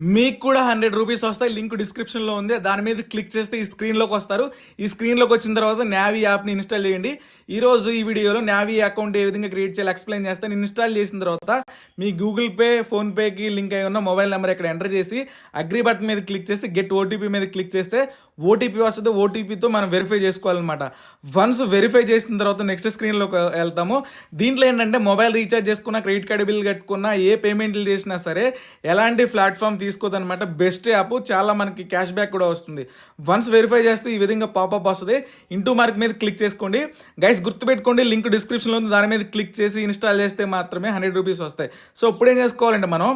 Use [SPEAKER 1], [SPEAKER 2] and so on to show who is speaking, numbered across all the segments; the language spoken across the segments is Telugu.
[SPEAKER 1] మీకు కూడా 100 రూపీస్ వస్తాయి. లింక్ డిస్క్రిప్షన్‌లో ఉంది. దాని మీద క్లిక్ చేస్తే ఈ స్క్రీన్‌లోకి వస్తారు. ఈ స్క్రీన్‌లోకి వచ్చిన తర్వాత నావీ యాప్‌ని ఇన్‌స్టాల్ చేయండి. ఈరోజు ఈ వీడియోలో నావీ అకౌంట్ ఏ విధంగా క్రియేట్ చేయాలో ఎక్స్‌ప్లెయిన్ చేస్తాను. ఇన్‌స్టాల్ చేసిన తర్వాత మీ గూగుల్ పే, ఫోన్‌పేకి లింక్ అయి ఉన్న మొబైల్ నెంబర్ ఇక్కడ ఎంటర్ చేసి అగ్రీ బటన్ మీద క్లిక్ చేసి గెట్ ఓటీపీ మీద క్లిక్ చేస్తే ఓటీపీ వస్తది. ఓటీపీతో మనం వెరిఫై చేసుకోవాలన్నమాట. వన్స్ వెరిఫై చేసిన తర్వాత నెక్స్ట్ స్క్రీన్‌లోకి వెళ్తాము. దీంట్లో ఏంటంటే మొబైల్ రీఛార్జ్ చేసుకున్న, క్రెడిట్ కార్డ్ బిల్ కట్టుకున్న, ఏ పేమెంట్లు చేసినా సరే ఎలాంటి ప్లాట్‌ఫామ్ తీసుకోదనమాట. Best app. చాలా మనకి క్యాష్ బ్యాక్ కూడా వస్తుంది. వన్స్ వెరిఫై చేస్తే ఈ విధంగా పాపప్ వస్తుంది. ఇంటూ మార్క్ మీద క్లిక్ చేసుకోండి. గైస్ గుర్తుపెట్టుకోండి, లింక్ డిస్క్రిప్షన్లో ఉంది. దాని మీద క్లిక్ చేసి ఇన్స్టాల్ చేస్తే మాత్రమే 100 రూపీస్ వస్తాయి. సో ఇప్పుడు ఏం చేసుకోవాలంటే మనం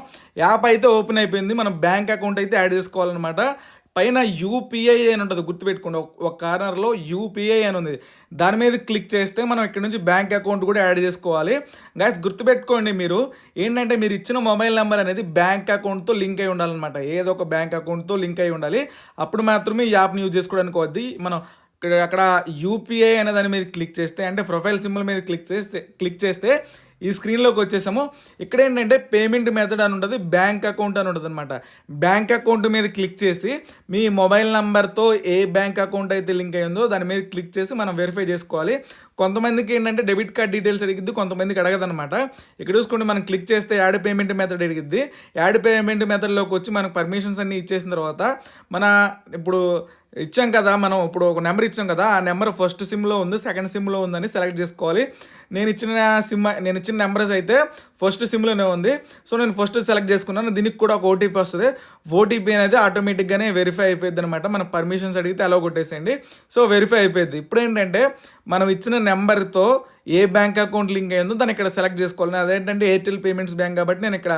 [SPEAKER 1] యాప్ అయితే ఓపెన్ అయిపోయింది. మనం బ్యాంక్ అకౌంట్ అయితే యాడ్ చేసుకోవాలన్నమాట. పైన యూపీఐ అని ఉంటుంది, గుర్తుపెట్టుకోండి. ఒక కార్నర్లో యూపీఐ అని ఉంది. దాని మీద క్లిక్ చేస్తే మనం ఇక్కడ నుంచి బ్యాంక్ అకౌంట్ కూడా యాడ్ చేసుకోవాలి. గైస్ గుర్తుపెట్టుకోండి, మీరు ఏంటంటే మీరు ఇచ్చిన మొబైల్ నెంబర్ అనేది బ్యాంక్ అకౌంట్తో లింక్ అయి ఉండాలన్నమాట. ఏదో ఒక బ్యాంక్ అకౌంట్తో లింక్ అయి ఉండాలి. అప్పుడు మాత్రమే ఈ యాప్ని యూజ్ చేసుకోవడానికి అవుద్ది. మనం అక్కడ యూపీఐ అనే దాని మీద క్లిక్ చేస్తే, అంటే ప్రొఫైల్ సింబల్ మీద క్లిక్ చేస్తే ఈ స్క్రీన్లోకి వచ్చేసాము. ఇక్కడ ఏంటంటే పేమెంట్ మెథడ్ అని ఉంటుంది, బ్యాంక్ అకౌంట్ అని ఉంటుంది అనమాట. బ్యాంక్ అకౌంట్ మీద క్లిక్ చేసి మీ మొబైల్ నెంబర్తో ఏ బ్యాంక్ అకౌంట్ అయితే లింక్ అయ్యిందో దాని మీద క్లిక్ చేసి మనం వెరిఫై చేసుకోవాలి. కొంతమందికి ఏంటంటే డెబిట్ కార్డ్ డీటెయిల్స్ అడిగిద్ది, కొంతమందికి అడగదనమాట. ఇక్కడ చూసుకోండి, మనం క్లిక్ చేస్తే యాడ్ పేమెంట్ మెథడ్ అడిగిద్ది. యాడ్ పేమెంట్ మెథడ్లోకి వచ్చి మనకు పర్మిషన్స్ అన్నీ ఇచ్చేసిన తర్వాత మన ఇప్పుడు ఇచ్చాం కదా, మనం ఇప్పుడు ఒక నెంబర్ ఇచ్చాం కదా, ఆ నెంబర్ ఫస్ట్ సిమ్లో ఉంది, సెకండ్ సిమ్లో ఉందని సెలెక్ట్ చేసుకోవాలి. నేను ఇచ్చిన నెంబర్స్ అయితే ఫస్ట్ సిమ్లోనే ఉంది. సో నేను ఫస్ట్ సెలెక్ట్ చేసుకున్నాను. దీనికి కూడా ఒక ఓటీపీ వస్తుంది. ఓటీపీ అనేది ఆటోమేటిక్గానే వెరిఫై అయిపోయింది అనమాట. మన పర్మిషన్స్ అడిగితే అలా కొట్టేసేయండి. సో వెరిఫై అయిపోయింది. ఇప్పుడు ఏంటంటే మనం ఇచ్చిన నెంబర్తో ఏ బ్యాంక్ అకౌంట్ లింక్ అయ్యిందో దాన్ని ఇక్కడ సెలెక్ట్ చేసుకోవాలి. అదేంటంటే ఎయిర్టెల్ పేమెంట్స్ బ్యాంక్ కాబట్టి నేను ఇక్కడ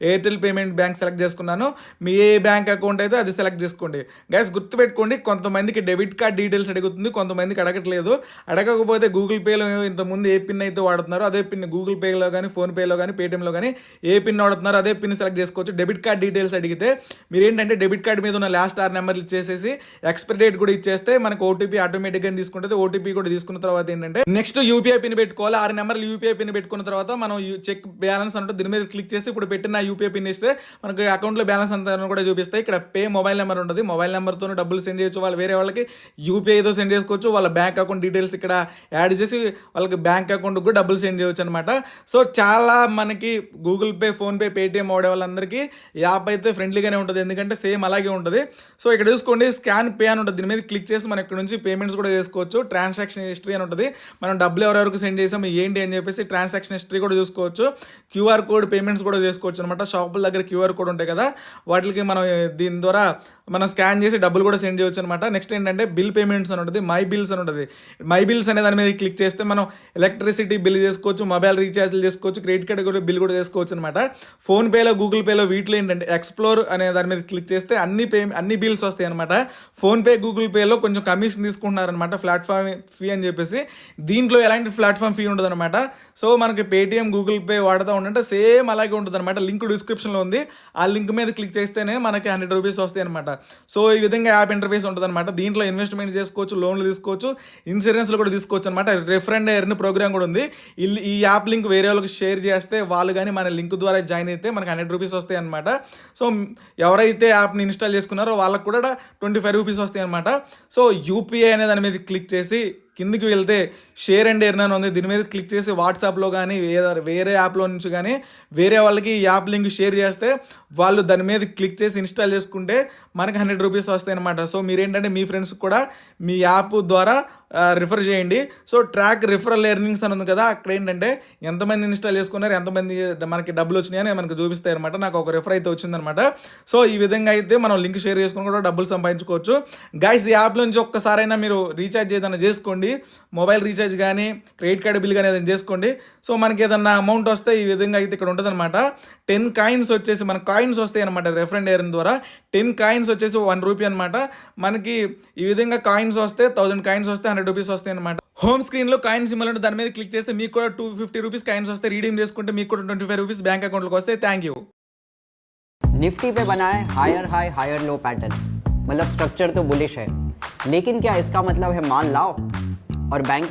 [SPEAKER 1] ఎయిర్టెల్ పేమెంట్ బ్యాంక్ సెలెక్ట్ చేసుకున్నాను. మీ ఏ బ్యాంక్ అకౌంట్ అయితే అది సెలెక్ట్ చేసుకోండి. గైస్ గుర్తుపెట్టుకోండి, కొంతమందికి డెబిట్ కార్డ్ డీటెయిల్స్ అడుగుతుంది, కొంతమందికి అడగట్లేదు. అడగకపోతే గూగుల్ పేలో ఇంతకుముందు ఏ పిన్ అయితే వాడుతున్నారో అదే పిన్ గూగుల్ పేలో కానీ, ఫోన్పేలో కానీ, పేటీఎంలో కానీ ఏ పిన్ వాడుతున్నారో అదే పిన్ సెలెక్ట్ చేసుకోవచ్చు. డెబిట్ కార్డ్ డీటెయిల్స్ అడిగితే మీరు ఏంటంటే డెబిట్ కార్డ్ మీద ఉన్న లాస్ట్ 6 నెంబర్లు ఇచ్చేసేసి ఎక్స్పైరీ డేట్ కూడా ఇచ్చేస్తే మనకు ఓటీపీ ఆటోమేటిక్గా తీసుకుంటుంది. ఓటీపీ కూడా తీసుకున్న తర్వాత ఏంటంటే నెక్స్ట్ యూపీఐ పిన్ పెట్టుకోవాలి. 6 నెంబర్లు యూపీఐ పిన్ పెట్టుకున్న తర్వాత మనం చెక్ బ్యాలెన్స్ అంటే దీని మీద క్లిక్ చేస్తే ఇప్పుడు పెట్టిన యూపీఐ పిన్ ఇస్తే మనకి అకౌంట్లో బ్యాలెన్స్ అంతా కూడా చూపిస్తాయి. ఇక్కడ పే మొబైల్ నెంబర్ ఉంటుంది. మొబైల్ నెంబర్తో డబ్బులు సెండ్ చేయొచ్చు. వాళ్ళు వేరే వాళ్ళకి యూపీఐతో సెండ్ చేసుకోవచ్చు. వాళ్ళ బ్యాంక్ అకౌంట్ డీటెయిల్స్ ఇక్కడ యాడ్ చేసి వాళ్ళకి బ్యాంక్ అకౌంట్ కూడా డబ్బులు సెండ్ చేయవచ్చు అనమాట. సో చాలా మనకి గూగుల్ పే, ఫోన్పే, పేటీఎం వాడే వాళ్ళందరికీ యాప్ అయితే ఫ్రెండ్లీగానే ఉంటుంది, ఎందుకంటే సేమ్ అలాగే ఉంటుంది. సో ఇక్కడ చూసుకోండి, స్కాన్ పే అని ఉంటుంది. దీని మీద క్లిక్ చేసి మనం ఇక్కడ నుంచి పేమెంట్స్ కూడా చేసుకోవచ్చు. ట్రాన్సాక్షన్ హిస్టరీ అని ఉంటుంది. మనం డబ్బులు ఎవరెవరికి సెండ్ చేసాం ఏంటి అని చెప్పేసి ట్రాన్సాక్షన్ హిస్టరీ కూడా చూసుకోవచ్చు. క్యూఆర్ కోడ్ పేమెంట్స్ కూడా చేసుకోవచ్చు అనమాట. షాపుల దగ్గర క్యూఆర్ కోడ్ ఉంటాయి కదా, వాటికి మనం దీని ద్వారా మనం స్కాన్ చేసి డబ్బులు కూడా సెండ్ చేయవచ్చు అనమాట. నెక్స్ట్ ఏంటంటే బిల్ పేమెంట్స్ అని ఉంటుంది, మై బిల్స్ అని ఉంటుంది. మై బిల్స్ అనే దాని మీద క్లిక్ చేస్తే మనం ఎలక్ట్రిసిటీ బిల్ చేసుకోవచ్చు, మొబైల్ రీఛార్జ్లు చేసుకోవచ్చు, క్రెడిట్ కార్డ్ కూడా బిల్ కూడా చేసుకోవచ్చు అనమాట. ఫోన్పేలో, గూగుల్ పేలో వీటిలో ఏంటంటే ఎక్స్ప్లోర్ అనే దాని మీద క్లిక్ చేస్తే అన్ని బిల్స్ వస్తాయి అనమాట. ఫోన్పే, గూగుల్ పేలో కొంచెం కమిషన్ తీసుకుంటున్నారనమాట, ప్లాట్ఫామ్ ఫీ అని చెప్పేసి. దీంట్లో ఎలాంటి ప్లాట్ఫామ్ ఫీ ఉండదు అనమాట. సో మనకి పేటీఎం, గూగుల్ పే వాడుతూ ఉంటే సేమ్ అలాగే ఉంటుంది అనమాట. లింక్ డిస్క్రిప్షన్లో ఉంది. ఆ లింక్ మీద క్లిక్ చేస్తేనే మనకి 100 రూపీస్ వస్తాయి అనమాట. సో ఈ విధంగా యాప్ ఇంటర్ఫేస్ ఉంటుంది అనమాట. దీంట్లో ఇన్వెస్ట్మెంట్ చేసుకోవచ్చు, లోన్లు తీసుకోవచ్చు, ఇన్సూరెన్స్లు కూడా తీసుకోవచ్చు అనమాట. రెఫర్ అండ్ ఎర్న్ ప్రోగ్రామ్ కూడా ఉంది. ఈ యాప్ లింక్ వేరే వాళ్ళకి షేర్ చేస్తే వాళ్ళు కానీ మన లింక్ ద్వారా జాయిన్ అయితే మనకి 100 రూపీస్ వస్తాయి అనమాట. సో ఎవరైతే యాప్ని ఇన్స్టాల్ చేసుకున్నారో వాళ్ళకు కూడా 25 రూపీస్ వస్తాయి అనమాట. సో యూపీఐ అనే దాని మీద క్లిక్ చేసి కిందికి వెళ్తే షేర్ అండ్ ఎర్న్ అని ఉంది. దీని మీద క్లిక్ చేసి వాట్సాప్లో కానీ వేరే యాప్లో నుంచి కానీ వేరే వాళ్ళకి ఈ యాప్ లింక్ షేర్ చేస్తే వాళ్ళు దాని మీద క్లిక్ చేసి ఇన్స్టాల్ చేసుకుంటే మనకి 100 రూపీస్ వస్తాయి అనమాట. సో మీరేంటంటే మీ ఫ్రెండ్స్ కూడా మీ యాప్ ద్వారా రిఫర్ చేయండి. సో ట్రాక్ రిఫరల్ ఎర్నింగ్స్ అని ఉంది కదా, అక్కడ ఏంటంటే ఎంతమంది ఇన్స్టాల్ చేసుకున్నారు, ఎంతమంది మనకి డబ్బులు వచ్చినాయని మనకు చూపిస్తాయి అనమాట. నాకు ఒక రిఫర్ అయితే వచ్చిందనమాట. సో ఈ విధంగా అయితే మనం లింక్ షేర్ చేసుకుని కూడా డబ్బులు సంపాదించుకోవచ్చు. గైస్ ఈ యాప్ నుంచి ఒక్కసారైనా మీరు రీఛార్జ్ ఏదైనా చేసుకోండి, మొబైల్ రీఛార్జ్ కానీ, క్రెడిట్ కార్డ్ బిల్ కానీ ఏదైనా చేసుకోండి. సో మనకి ఏదన్నా అమౌంట్ వస్తే ఈ విధంగా అయితే ఇక్కడ ఉంటుంది అనమాట. 10 కాయిన్స్ వచ్చేసి మనకు కాయిన్స్ వస్తాయి అనమాట. రెఫర్ అండ్ ఎర్న్ ద్వారా 10 కాయిన్స్ వచ్చేసి 1 రూపీ అనమాట. మనకి ఈ విధంగా కాయిన్స్ వస్తే 1000 కాయిన్స్ వస్తే 100 రూపీస్ వస్తాయి అనమాట. హోమ్ స్క్రీన్లో కాయిన్ సింబల్ ఉంటే దాని మీద క్లిక్ చేస్తే మీకు కూడా 250 రూపీస్ కాయిన్స్ వస్తే రీడీమ్ చేసుకుంటే మీకు కూడా 25 రూపీస్ బ్యాంక్ అకౌంట్లోకి వస్తాయి. Thank you.
[SPEAKER 2] निफ्टी पे बना है higher high higher low pattern, मतलब स्ट्रक्चर तो बुलिश है, लेकिन क्या इसका मतलब है मान लाओ और बैंक